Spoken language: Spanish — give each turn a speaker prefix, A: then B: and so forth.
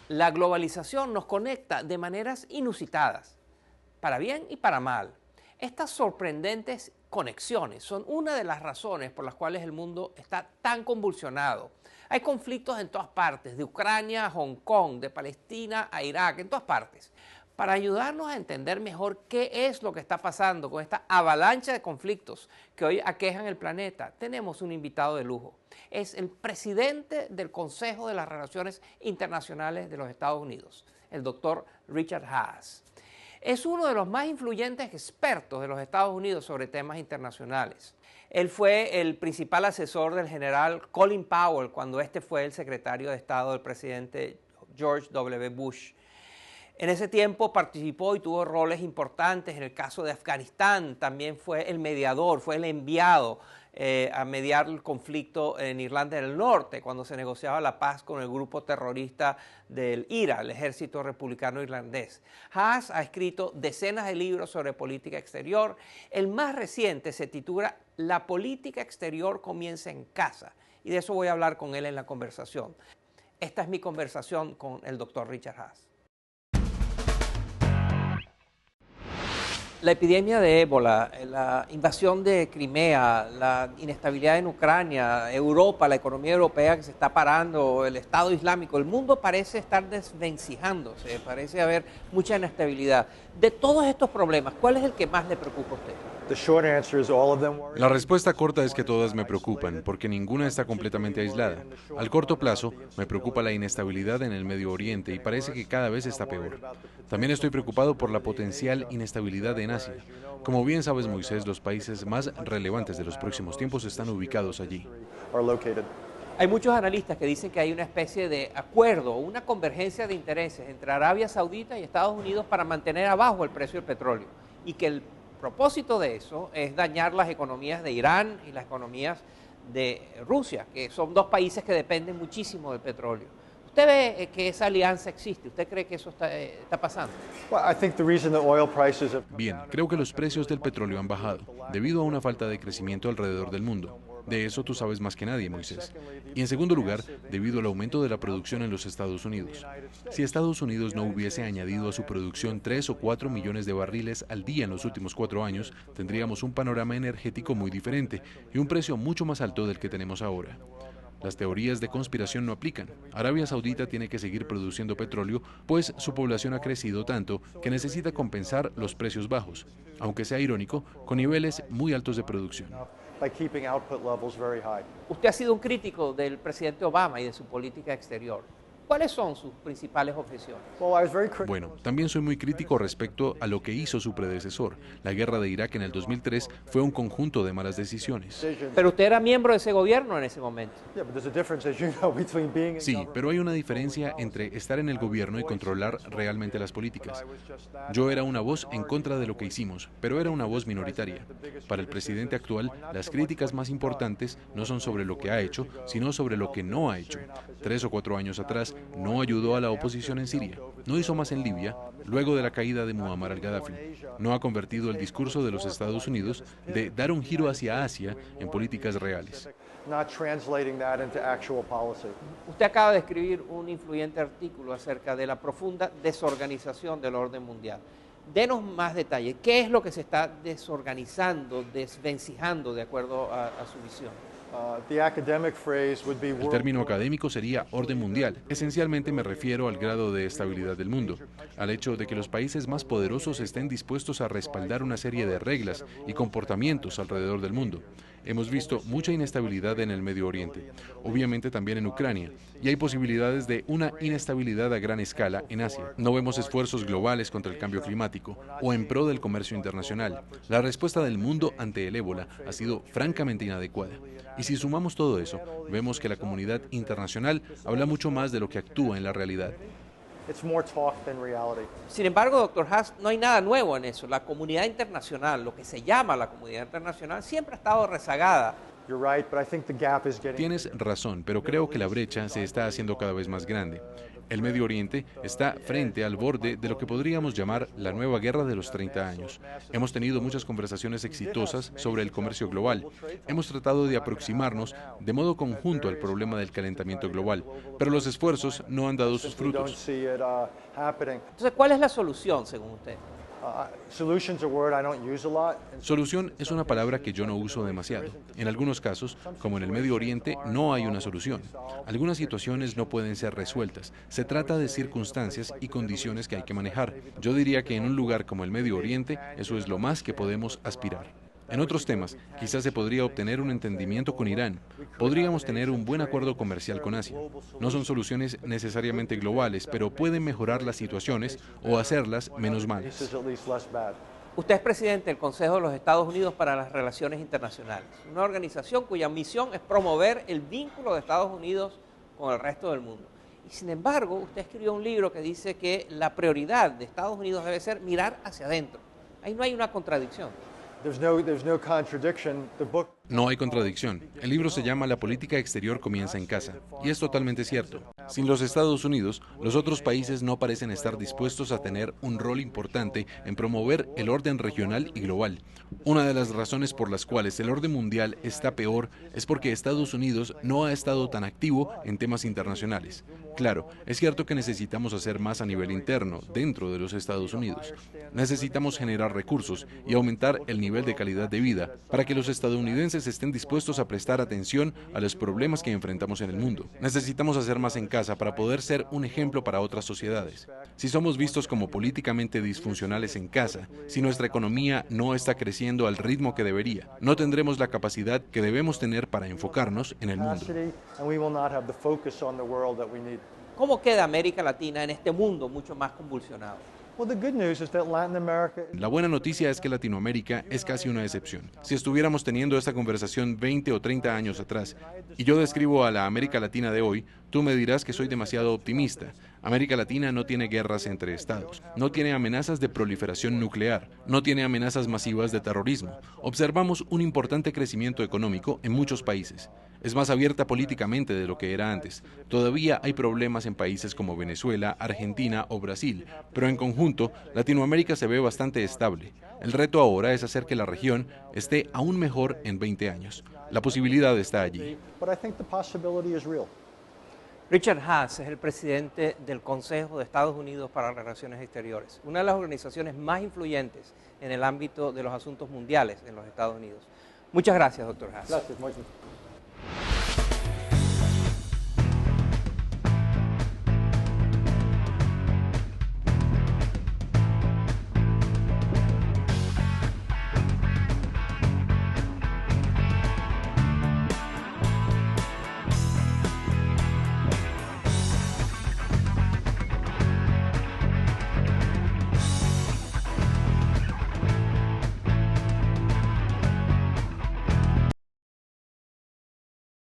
A: La globalización nos conecta de maneras inusitadas, para bien y para mal. Estas sorprendentes conexiones son una de las razones por las cuales el mundo está tan convulsionado. Hay conflictos en todas partes, de Ucrania a Hong Kong, de Palestina a Irak, en todas partes. Para ayudarnos a entender mejor qué es lo que está pasando con esta avalancha de conflictos que hoy aquejan el planeta, tenemos un invitado de lujo. Es el presidente del Consejo de las Relaciones Internacionales de los Estados Unidos, el doctor Richard Haass. Es uno de los más influyentes expertos de los Estados Unidos sobre temas internacionales. Él fue el principal asesor del general Colin Powell cuando este fue el secretario de Estado del presidente George W. Bush. En ese tiempo participó y tuvo roles importantes en el caso de Afganistán. También fue el mediador, fue el enviado a mediar el conflicto en Irlanda del Norte, cuando se negociaba la paz con el grupo terrorista del IRA, el Ejército Republicano Irlandés. Haass ha escrito decenas de libros sobre política exterior. El más reciente se titula La política exterior comienza en casa, y de eso voy a hablar con él en la conversación. Esta es mi conversación con el doctor Richard Haass. La epidemia de ébola, la invasión de Crimea, la inestabilidad en Ucrania, Europa, la economía europea que se está parando, el Estado Islámico, el mundo parece estar desvencijándose, parece haber mucha inestabilidad. De todos estos problemas, ¿cuál es el que más le preocupa a usted?
B: La respuesta corta es que todas me preocupan, porque ninguna está completamente aislada. Al corto plazo, me preocupa la inestabilidad en el Medio Oriente y parece que cada vez está peor. También estoy preocupado por la potencial inestabilidad en Asia. Como bien sabes, Moisés, los países más relevantes de los próximos tiempos están ubicados allí.
A: Hay muchos analistas que dicen que hay una especie de acuerdo, una convergencia de intereses entre Arabia Saudita y Estados Unidos para mantener abajo el precio del petróleo, y que el propósito de eso es dañar las economías de Irán y las economías de Rusia, que son dos países que dependen muchísimo del petróleo. ¿Usted ve que esa alianza existe? ¿Usted cree que eso está pasando?
B: Bien, creo que los precios del petróleo han bajado, debido a una falta de crecimiento alrededor del mundo. De eso tú sabes más que nadie, Moisés. Y en segundo lugar, debido al aumento de la producción en los Estados Unidos. Si Estados Unidos no hubiese añadido a su producción 3 o 4 millones de barriles al día en los últimos 4 años, tendríamos un panorama energético muy diferente y un precio mucho más alto del que tenemos ahora. Las teorías de conspiración no aplican. Arabia Saudita tiene que seguir produciendo petróleo, pues su población ha crecido tanto que necesita compensar los precios bajos, aunque sea irónico, con niveles muy altos de producción.
A: Usted ha sido un crítico del presidente Obama y de su política exterior. ¿Cuáles son sus principales objeciones?
B: Bueno, también soy muy crítico respecto a lo que hizo su predecesor. La guerra de Irak en el 2003 fue un conjunto de malas decisiones.
A: Pero usted era miembro de ese gobierno en ese momento.
B: Sí, pero hay una diferencia entre estar en el gobierno y controlar realmente las políticas. Yo era una voz en contra de lo que hicimos, pero era una voz minoritaria. Para el presidente actual, las críticas más importantes no son sobre lo que ha hecho, sino sobre lo que no ha hecho. 3 o 4 años atrás, no ayudó a la oposición en Siria, no hizo más en Libia, luego de la caída de Muammar al-Gaddafi. No ha convertido el discurso de los Estados Unidos de dar un giro hacia Asia en políticas reales.
A: Usted acaba de escribir un influyente artículo acerca de la profunda desorganización del orden mundial. Denos más detalles. ¿Qué es lo que se está desorganizando, desvencijando de acuerdo a su visión?
B: El término académico sería orden mundial. Esencialmente me refiero al grado de estabilidad del mundo, al hecho de que los países más poderosos estén dispuestos a respaldar una serie de reglas y comportamientos alrededor del mundo. Hemos visto mucha inestabilidad en el Medio Oriente, obviamente también en Ucrania, y hay posibilidades de una inestabilidad a gran escala en Asia. No vemos esfuerzos globales contra el cambio climático o en pro del comercio internacional. La respuesta del mundo ante el ébola ha sido francamente inadecuada. Y si sumamos todo eso, vemos que la comunidad internacional habla mucho más de lo que actúa en la realidad.
A: Sin embargo, doctor Haass, no hay nada nuevo en eso. La comunidad internacional, lo que se llama la comunidad internacional, siempre ha estado rezagada
B: Tienes razón, pero creo que la brecha se está haciendo cada vez más grande. El Medio Oriente está frente al borde de lo que podríamos llamar la nueva guerra de los 30 años. Hemos tenido muchas conversaciones exitosas sobre el comercio global. Hemos tratado de aproximarnos de modo conjunto al problema del calentamiento global, pero los esfuerzos no han dado sus frutos.
A: Entonces, ¿cuál es la solución, según usted?
B: Solución es una palabra que yo no uso demasiado. En algunos casos, como en el Medio Oriente, no hay una solución. Algunas situaciones no pueden ser resueltas. Se trata de circunstancias y condiciones que hay que manejar. Yo diría que en un lugar como el Medio Oriente, eso es lo más que podemos aspirar. En otros temas, quizás se podría obtener un entendimiento con Irán. Podríamos tener un buen acuerdo comercial con Asia. No son soluciones necesariamente globales, pero pueden mejorar las situaciones o hacerlas menos malas.
A: Usted es presidente del Consejo de los Estados Unidos para las Relaciones Internacionales, una organización cuya misión es promover el vínculo de Estados Unidos con el resto del mundo. Y sin embargo, usted escribió un libro que dice que la prioridad de Estados Unidos debe ser mirar hacia adentro. Ahí no hay una contradicción.
B: No hay contradicción. El libro se llama La política exterior comienza en casa, y es totalmente cierto. Sin los Estados Unidos, los otros países no parecen estar dispuestos a tener un rol importante en promover el orden regional y global. Una de las razones por las cuales el orden mundial está peor es porque Estados Unidos no ha estado tan activo en temas internacionales. Claro, es cierto que necesitamos hacer más a nivel interno, dentro de los Estados Unidos. Necesitamos generar recursos y aumentar el nivel de calidad de vida para que los estadounidenses estén dispuestos a prestar atención a los problemas que enfrentamos en el mundo. Necesitamos hacer más en casa para poder ser un ejemplo para otras sociedades. Si somos vistos como políticamente disfuncionales en casa, si nuestra economía no está creciendo al ritmo que debería, no tendremos la capacidad que debemos tener para enfocarnos en el mundo.
A: ¿Cómo queda América Latina en este mundo mucho más convulsionado?
B: La buena noticia es que Latinoamérica es casi una excepción. Si estuviéramos teniendo esta conversación 20 o 30 años atrás, y yo describo a la América Latina de hoy, tú me dirás que soy demasiado optimista. América Latina no tiene guerras entre estados, no tiene amenazas de proliferación nuclear, no tiene amenazas masivas de terrorismo. Observamos un importante crecimiento económico en muchos países. Es más abierta políticamente de lo que era antes. Todavía hay problemas en países como Venezuela, Argentina o Brasil, pero en conjunto, Latinoamérica se ve bastante estable. El reto ahora es hacer que la región esté aún mejor en 20 años. La posibilidad está allí.
A: Richard Haass es el presidente del Consejo de Estados Unidos para las Relaciones Exteriores, una de las organizaciones más influyentes en el ámbito de los asuntos mundiales en los Estados Unidos. Muchas gracias, doctor Haass.
C: Gracias, Moisés.